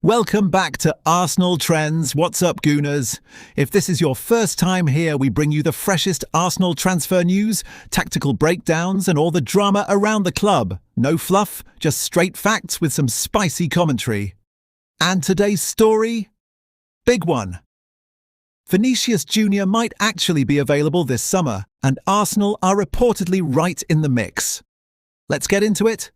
Welcome back to Arsenal Trends. What's up, Gooners? If this is your first time here, we bring you the freshest Arsenal transfer news, tactical breakdowns, and all the drama around the club. No fluff, just straight facts with some spicy commentary. And today's story? Big one. Vinicius Jr. might actually be available this summer, and Arsenal are reportedly right in the mix. Let's get into it.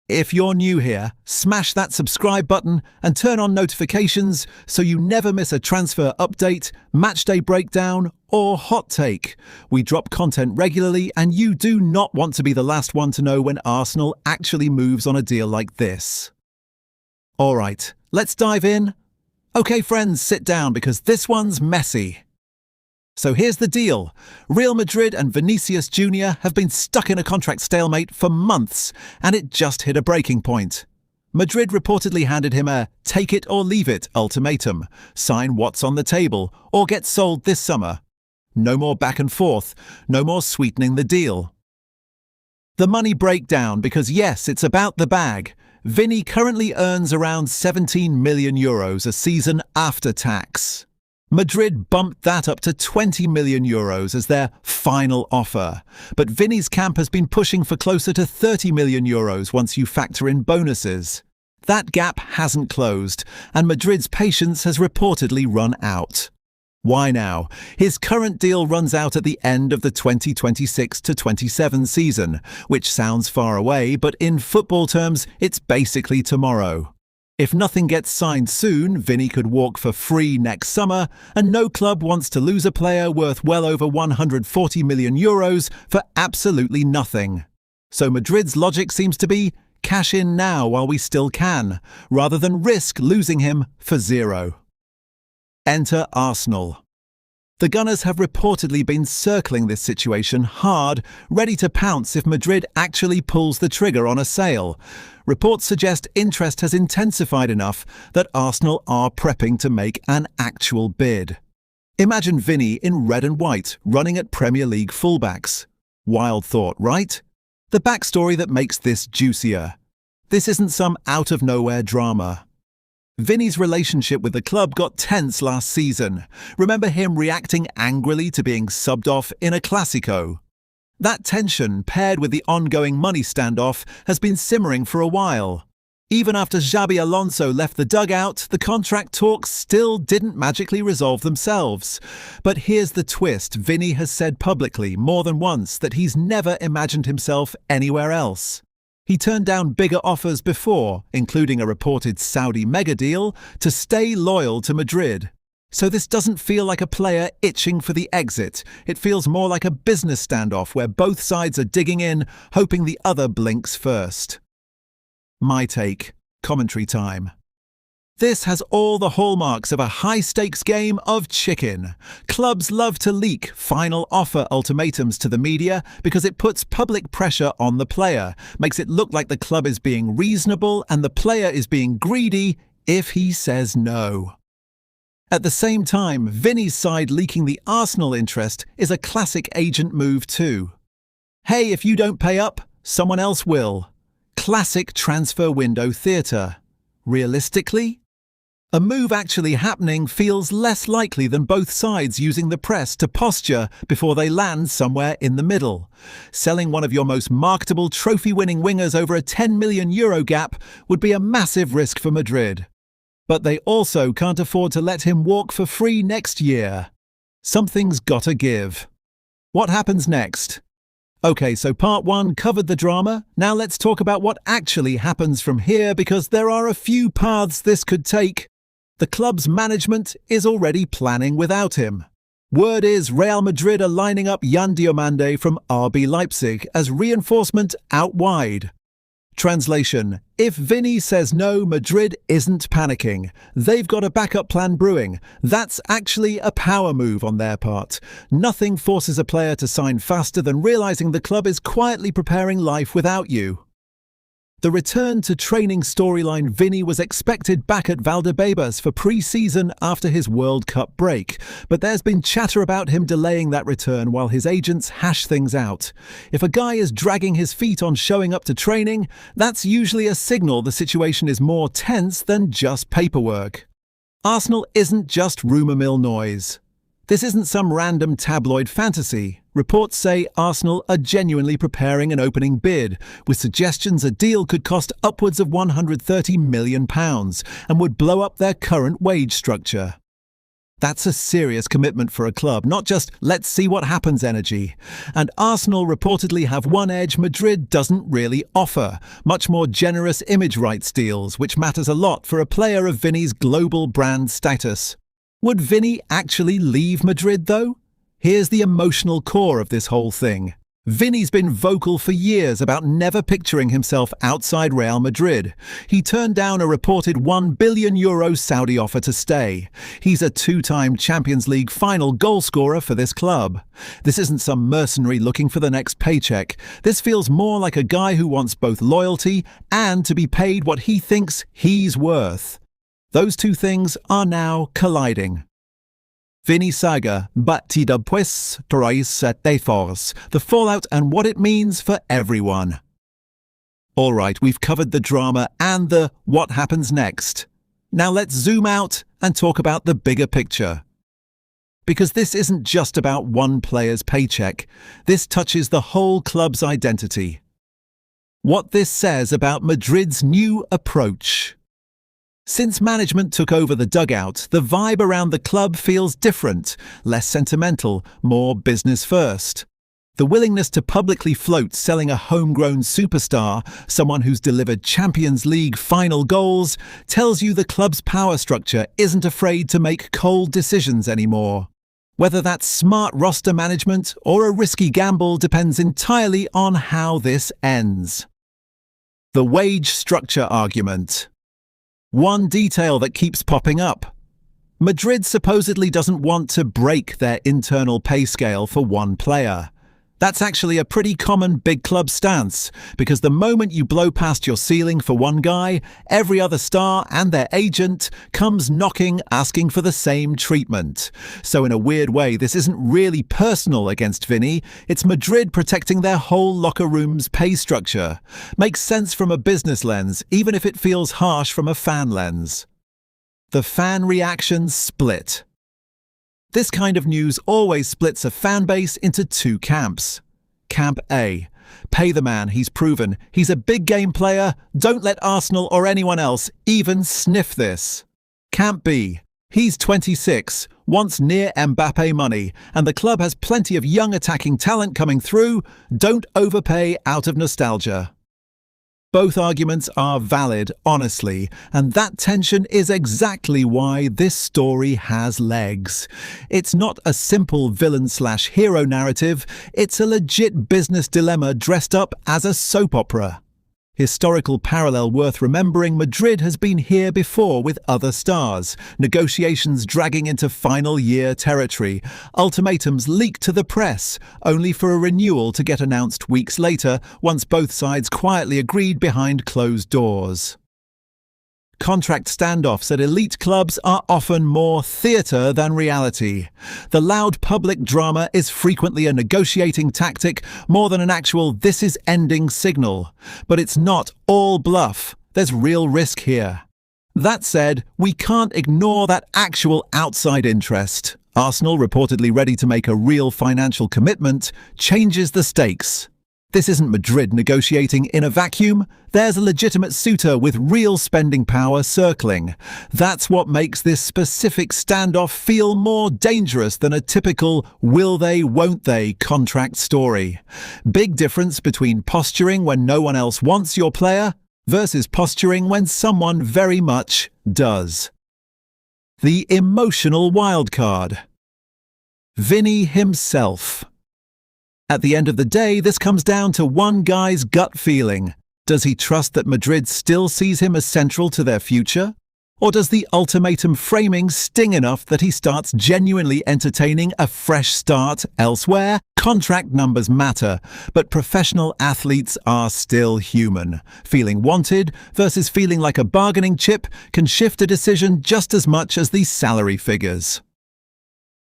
If you're new here, smash that subscribe button and turn on notifications so you never miss a transfer update, matchday breakdown, or hot take. We drop content regularly and you do not want to be the last one to know when Arsenal actually moves on a deal like this. Alright, let's dive in. Okay friends, sit down because this one's messy. So here's the deal. Real Madrid and Vinicius Jr. have been stuck in a contract stalemate for months, and it just hit a breaking point. Madrid reportedly handed him a take it or leave it ultimatum, sign what's on the table, or get sold this summer. No more back and forth, no more sweetening the deal. The money breakdown, because yes, it's about the bag. Vinny currently earns around €17 million a season after tax. Madrid bumped that up to €20 million as their final offer, but Vinny's camp has been pushing for closer to €30 million once you factor in bonuses. That gap hasn't closed, and Madrid's patience has reportedly run out. Why now? His current deal runs out at the end of the 2026-27 season, which sounds far away, but in football terms, it's basically tomorrow. If nothing gets signed soon, Vinny could walk for free next summer, and no club wants to lose a player worth well over €140 million for absolutely nothing. So Madrid's logic seems to be, cash in now while we still can, rather than risk losing him for zero. Enter Arsenal. The Gunners have reportedly been circling this situation hard, ready to pounce if Madrid actually pulls the trigger on a sale. Reports suggest interest has intensified enough that Arsenal are prepping to make an actual bid. Imagine Vinny in red and white, running at Premier League fullbacks. Wild thought, right? The backstory that makes this juicier. This isn't some out-of-nowhere drama. Vinny's relationship with the club got tense last season. Remember him reacting angrily to being subbed off in a Clásico? That tension, paired with the ongoing money standoff, has been simmering for a while. Even after Xabi Alonso left the dugout, the contract talks still didn't magically resolve themselves. But here's the twist. Vinny has said publicly more than once that he's never imagined himself anywhere else. He turned down bigger offers before, including a reported Saudi mega deal, to stay loyal to Madrid. So this doesn't feel like a player itching for the exit. It feels more like a business standoff where both sides are digging in, hoping the other blinks first. My take. Commentary time. This has all the hallmarks of a high-stakes game of chicken. Clubs love to leak final offer ultimatums to the media because it puts public pressure on the player, makes it look like the club is being reasonable and the player is being greedy if he says no. At the same time, Vinny's side leaking the Arsenal interest is a classic agent move too. Hey, if you don't pay up, someone else will. Classic transfer window theatre. Realistically? A move actually happening feels less likely than both sides using the press to posture before they land somewhere in the middle. Selling one of your most marketable trophy-winning wingers over a €10 million gap would be a massive risk for Madrid. But they also can't afford to let him walk for free next year. Something's gotta give. What happens next? Okay, so part 1 covered the drama. Now let's talk about what actually happens from here because there are a few paths this could take. The club's management is already planning without him. Word is Real Madrid are lining up Yan Diomande from RB Leipzig as reinforcement out wide. Translation: if Vinny says no, Madrid isn't panicking. They've got a backup plan brewing. That's actually a power move on their part. Nothing forces a player to sign faster than realizing the club is quietly preparing life without you. The return to training storyline. Vini was expected back at Valdebebas for pre-season after his World Cup break, but there's been chatter about him delaying that return while his agents hash things out. If a guy is dragging his feet on showing up to training, that's usually a signal the situation is more tense than just paperwork. Arsenal isn't just rumour mill noise. This isn't some random tabloid fantasy. Reports say Arsenal are genuinely preparing an opening bid, with suggestions a deal could cost upwards of £130 million and would blow up their current wage structure. That's a serious commitment for a club, not just let's see what happens energy. And Arsenal reportedly have one edge Madrid doesn't really offer: much more generous image rights deals, which matters a lot for a player of Vini's global brand status. Would Vini actually leave Madrid, though? Here's the emotional core of this whole thing. Vini's been vocal for years about never picturing himself outside Real Madrid. He turned down a reported €1 billion Saudi offer to stay. He's a two-time Champions League final goalscorer for this club. This isn't some mercenary looking for the next paycheck. This feels more like a guy who wants both loyalty and to be paid what he thinks he's worth. Those two things are now colliding. Vini saga batida pues tres force, the fallout and what it means for everyone. Alright, we've covered the drama and the what happens next. Now let's zoom out and talk about the bigger picture. Because this isn't just about one player's paycheck, this touches the whole club's identity. What this says about Madrid's new approach. Since management took over the dugout, the vibe around the club feels different, less sentimental, more business first. The willingness to publicly float selling a homegrown superstar, someone who's delivered Champions League final goals, tells you the club's power structure isn't afraid to make cold decisions anymore. Whether that's smart roster management or a risky gamble depends entirely on how this ends. The wage structure argument. One detail that keeps popping up. Madrid supposedly doesn't want to break their internal pay scale for one player. That's actually a pretty common big club stance, because the moment you blow past your ceiling for one guy, every other star and their agent comes knocking, asking for the same treatment. So in a weird way, this isn't really personal against Vini, it's Madrid protecting their whole locker room's pay structure. Makes sense from a business lens, even if it feels harsh from a fan lens. The fan reaction split. This kind of news always splits a fan base into two camps. Camp A. Pay the man, he's proven. He's a big game player. Don't let Arsenal or anyone else even sniff this. Camp B. He's 26, wants near Mbappe money, and the club has plenty of young attacking talent coming through. Don't overpay out of nostalgia. Both arguments are valid, honestly, and that tension is exactly why this story has legs. It's not a simple villain/hero narrative, it's a legit business dilemma dressed up as a soap opera. Historical parallel worth remembering: Madrid has been here before with other stars, negotiations dragging into final year territory, ultimatums leaked to the press, only for a renewal to get announced weeks later once both sides quietly agreed behind closed doors. Contract standoffs at elite clubs are often more theatre than reality. The loud public drama is frequently a negotiating tactic more than an actual "this is ending" signal. But it's not all bluff. There's real risk here. That said, we can't ignore that actual outside interest. Arsenal, reportedly ready to make a real financial commitment, changes the stakes. This isn't Madrid negotiating in a vacuum. There's a legitimate suitor with real spending power circling. That's what makes this specific standoff feel more dangerous than a typical will they, won't they contract story. Big difference between posturing when no one else wants your player versus posturing when someone very much does. The emotional wildcard. Vini himself. At the end of the day, this comes down to one guy's gut feeling. Does he trust that Madrid still sees him as central to their future? Or does the ultimatum framing sting enough that he starts genuinely entertaining a fresh start elsewhere? Contract numbers matter, but professional athletes are still human. Feeling wanted versus feeling like a bargaining chip can shift a decision just as much as the salary figures.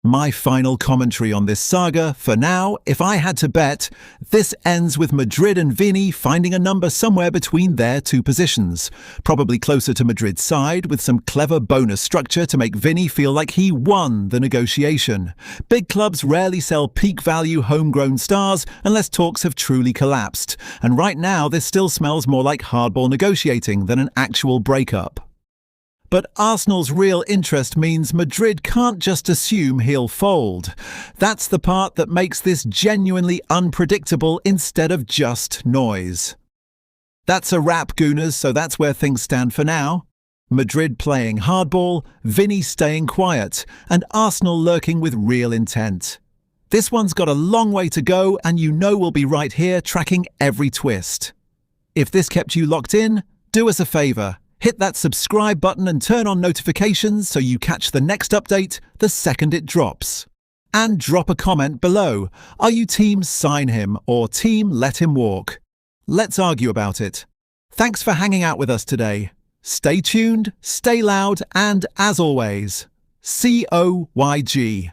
My final commentary on this saga, for now, if I had to bet, this ends with Madrid and Vini finding a number somewhere between their two positions. Probably closer to Madrid's side, with some clever bonus structure to make Vini feel like he won the negotiation. Big clubs rarely sell peak-value homegrown stars unless talks have truly collapsed. And right now, this still smells more like hardball negotiating than an actual breakup. But Arsenal's real interest means Madrid can't just assume he'll fold. That's the part that makes this genuinely unpredictable instead of just noise. That's a wrap, Gooners, so that's where things stand for now. Madrid playing hardball, Vini staying quiet, and Arsenal lurking with real intent. This one's got a long way to go, and you know we'll be right here tracking every twist. If this kept you locked in, do us a favour. Hit that subscribe button and turn on notifications so you catch the next update the second it drops. And drop a comment below. Are you team sign him or team let him walk? Let's argue about it. Thanks for hanging out with us today. Stay tuned, stay loud, and as always, COYG.